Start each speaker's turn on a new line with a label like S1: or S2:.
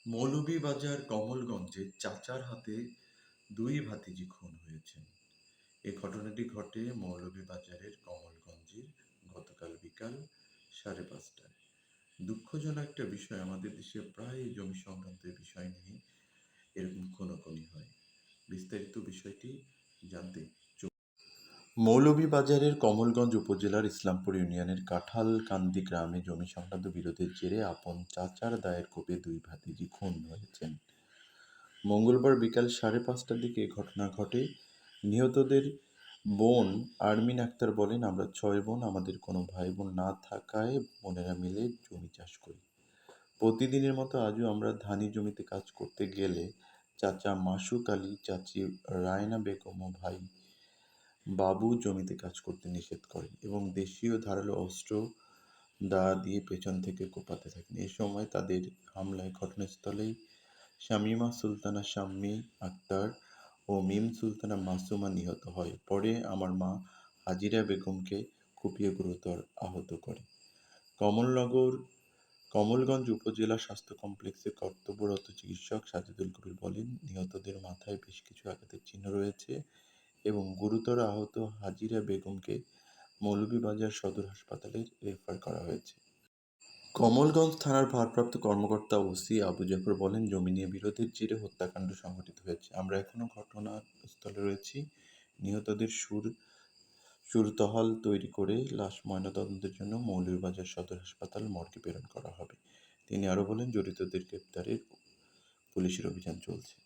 S1: মৌলভীবাজার কমলগঞ্জে চাচার হাতে দুই ভাতিজি খুন হয়েছেন। এ ঘটনাটি ঘটে মৌলভীবাজারের কমলগঞ্জে গতকাল বিকাল 5:30টায়। দুঃখজনক একটা বিষয়, আমাদের দেশে প্রায় জমি সংক্রান্ত বিষয় নিয়ে এরকম খুনোখুনি হয়। বিস্তারিত বিষয়টি জানতে মৌলভীবাজারের কমলগঞ্জ উপজেলার ইসলামপুর ইউনিয়নের কাঁঠালকান্দি গ্রামে জমি সংক্রান্ত বিরোধের জেরে আপন চাচার দায়ের কোপে দুই ভাতিজি খুন হয়েছেন। মঙ্গলবার বিকাল 5:30টার দিকে এ ঘটনা ঘটে। নিহতদের বোন আরমিন আক্তার বলেন, আমরা 6 বোন, আমাদের কোনো ভাই বোন না থাকায় বোনেরা মিলে জমি চাষ করি। প্রতিদিনের মতো আজও আমরা ধানি জমিতে কাজ করতে গেলে চাচা মাসুক আলী, চাচি রায়না বেগম ও ভাই বাবু জমিতে কাজ করতে নিষেধ করেন এবং দেশীয় ধারালো অস্ত্র দা দিয়ে পেছন থেকে কোপাতে থাকেন। এ সময় তাদের হামলায় ঘটনাস্থলেই শামীমা সুলতানা শাম্মী আক্তার ও মিম সুলতানা মাসুমা নিহত হয়। পরে আমার মা হাজিরা বেগমকে কুপিয়ে গুরুতর আহত করে। কমলনগর কমলগঞ্জ উপজেলা স্বাস্থ্য কমপ্লেক্সে কর্তব্যরত চিকিৎসক সাজিদুল কবির বলেন, নিহতদের মাথায় বেশ কিছু আঘাতের চিহ্ন রয়েছে এবং গুরুতর আহত হাজিরা বেগমকে মৌলভীবাজার সদর হাসপাতালে রেফার করা হয়েছে। কমলগঞ্জ থানার ভারপ্রাপ্ত কর্মকর্তা ওসি আবু জাফর বলেন, জমি নিয়ে বিরোধের জেরে হত্যাকাণ্ড সংঘটিত হয়েছে। আমরা এখনো ঘটনাস্থলে রয়েছি। নিহতদের সুরতহাল তৈরি করে লাশ ময়নাতদন্তের জন্য মৌলভীবাজার সদর হাসপাতাল মর্গে প্রেরণ করা হবে। তিনি আরও বলেন, জড়িতদের গ্রেপ্তারে পুলিশের অভিযান চলছে।